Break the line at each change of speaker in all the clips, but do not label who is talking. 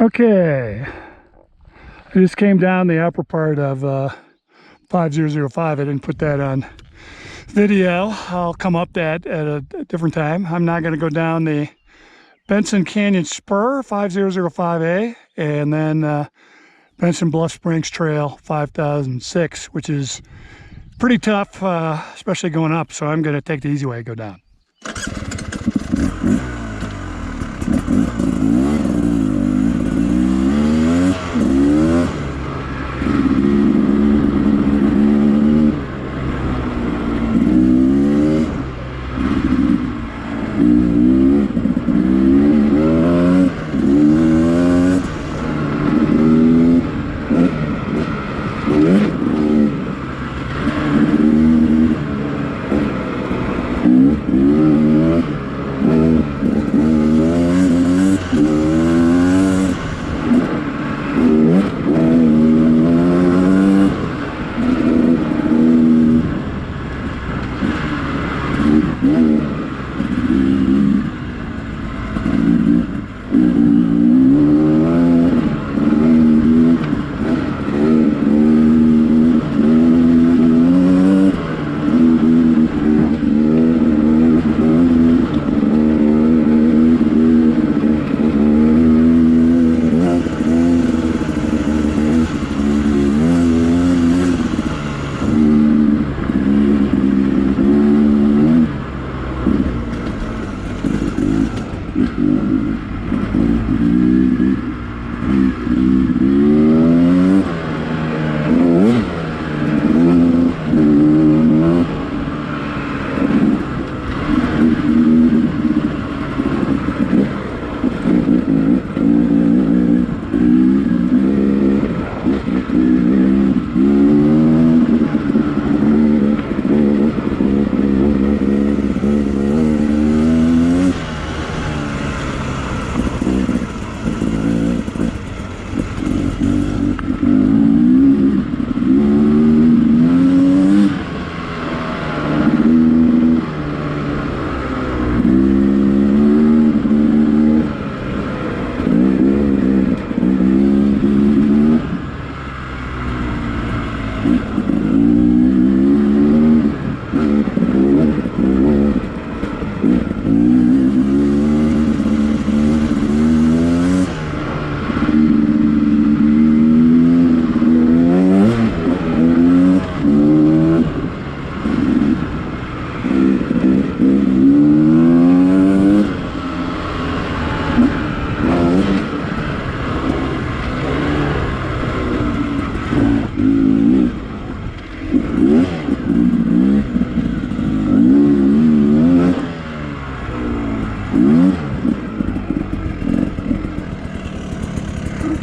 Okay, I just came down the upper part of 5005. I didn't put that on video. I'll come up that at a different time. I'm not going to go down the Benson Canyon Spur 5005A and then Benson Bluff Springs Trail 5006, which is pretty tough, especially going up. So I'm going to take the easy way and go down.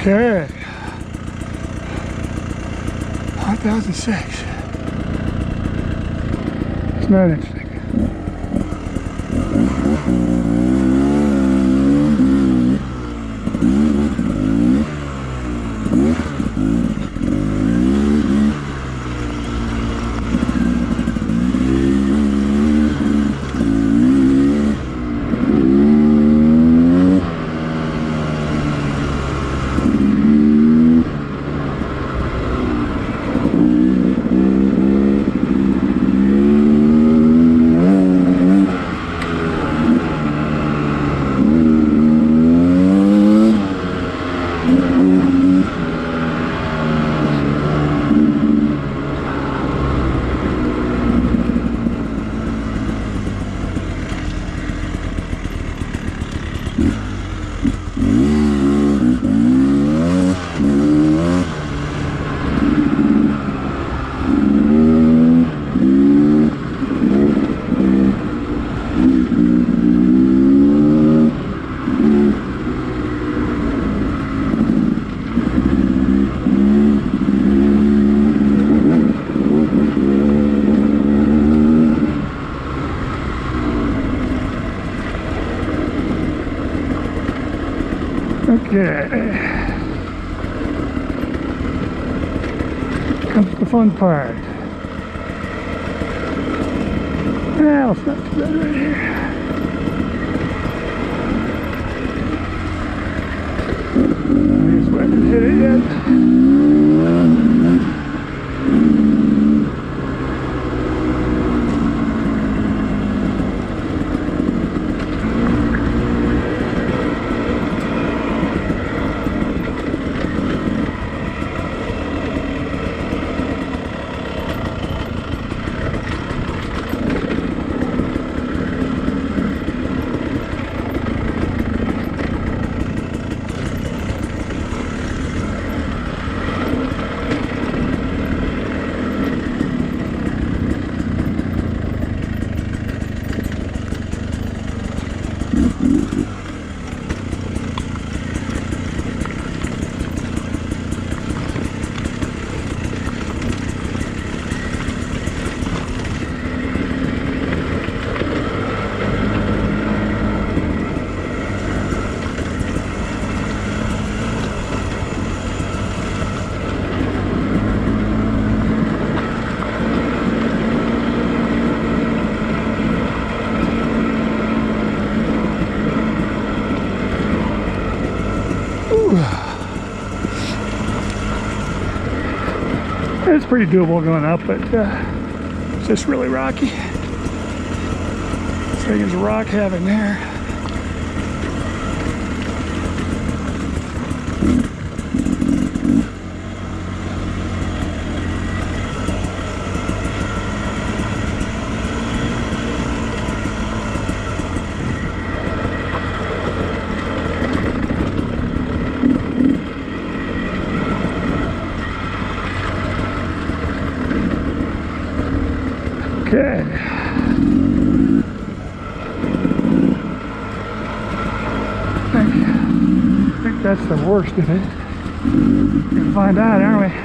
Okay, 5006. It's not interesting. Okay. Comes the fun part. Well, it's not too bad right here. haven't hit it yet. It's pretty doable going up, but it's just really rocky. This thing is rock heaven there. Okay. I think that's the worst of it. We're gonna find out, aren't we?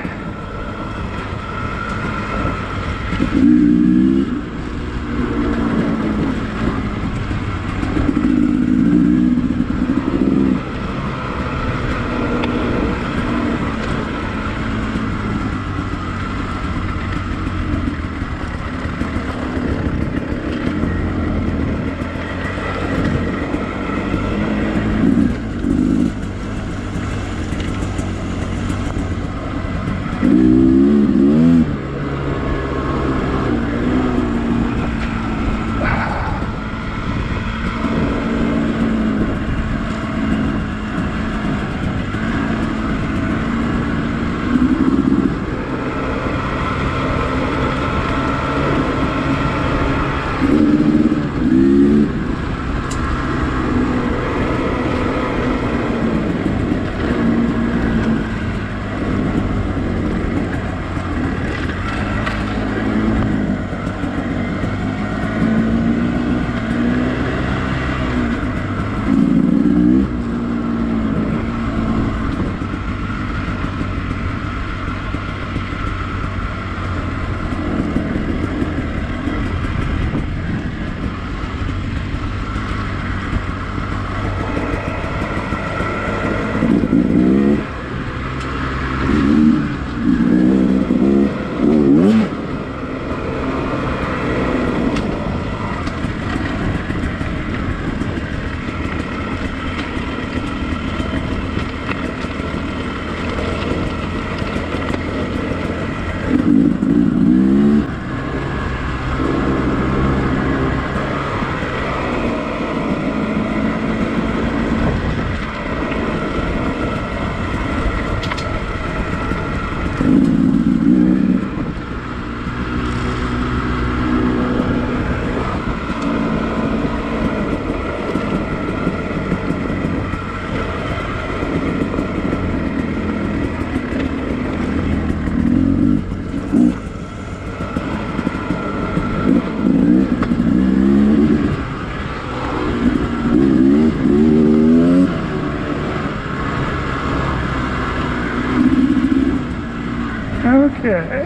Okay.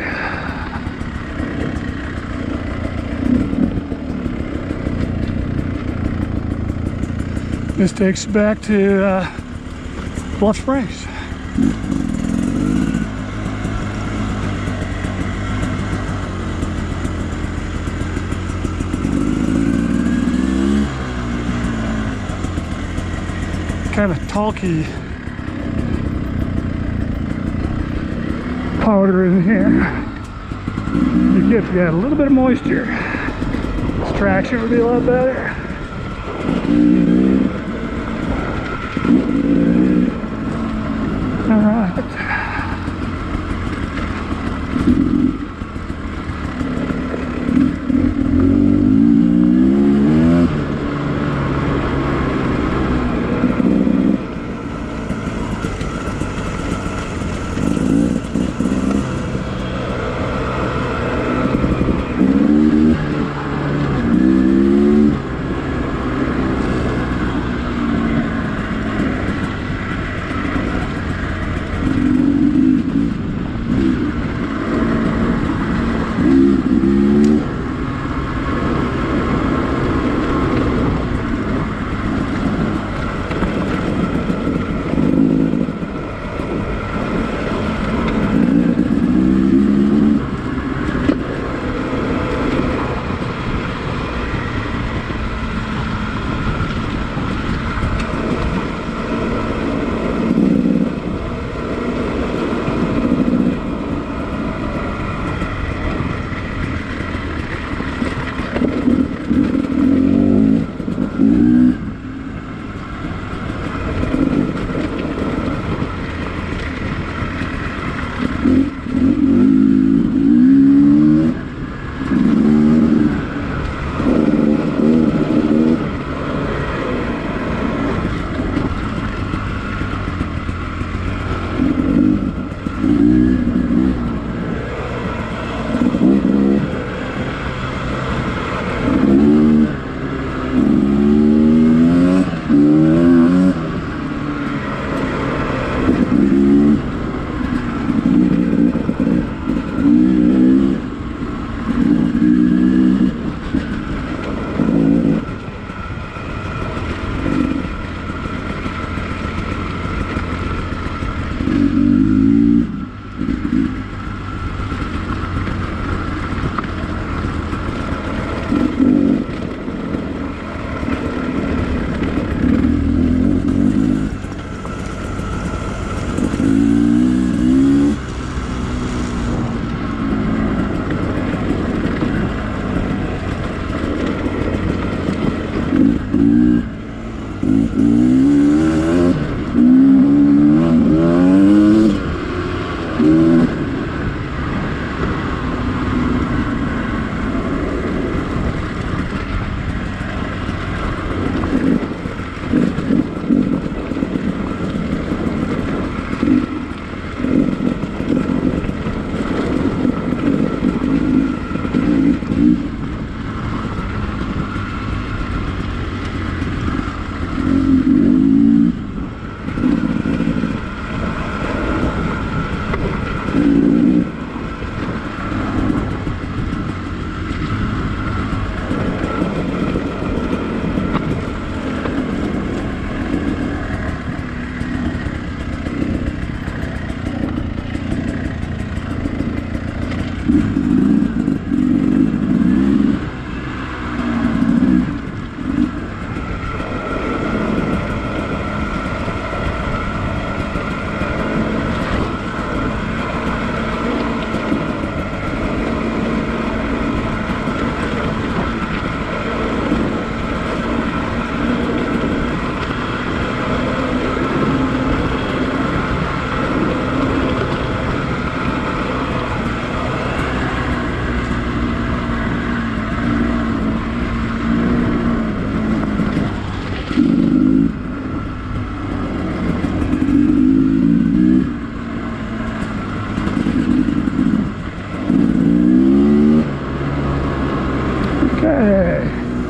This takes you back to Bluff Springs. Kind of talky powder in here. You get a little bit of moisture. This traction would be a lot better. All right.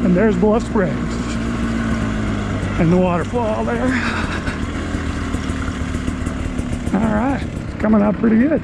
And there's Bluff Springs and the waterfall there. All right, coming out pretty good.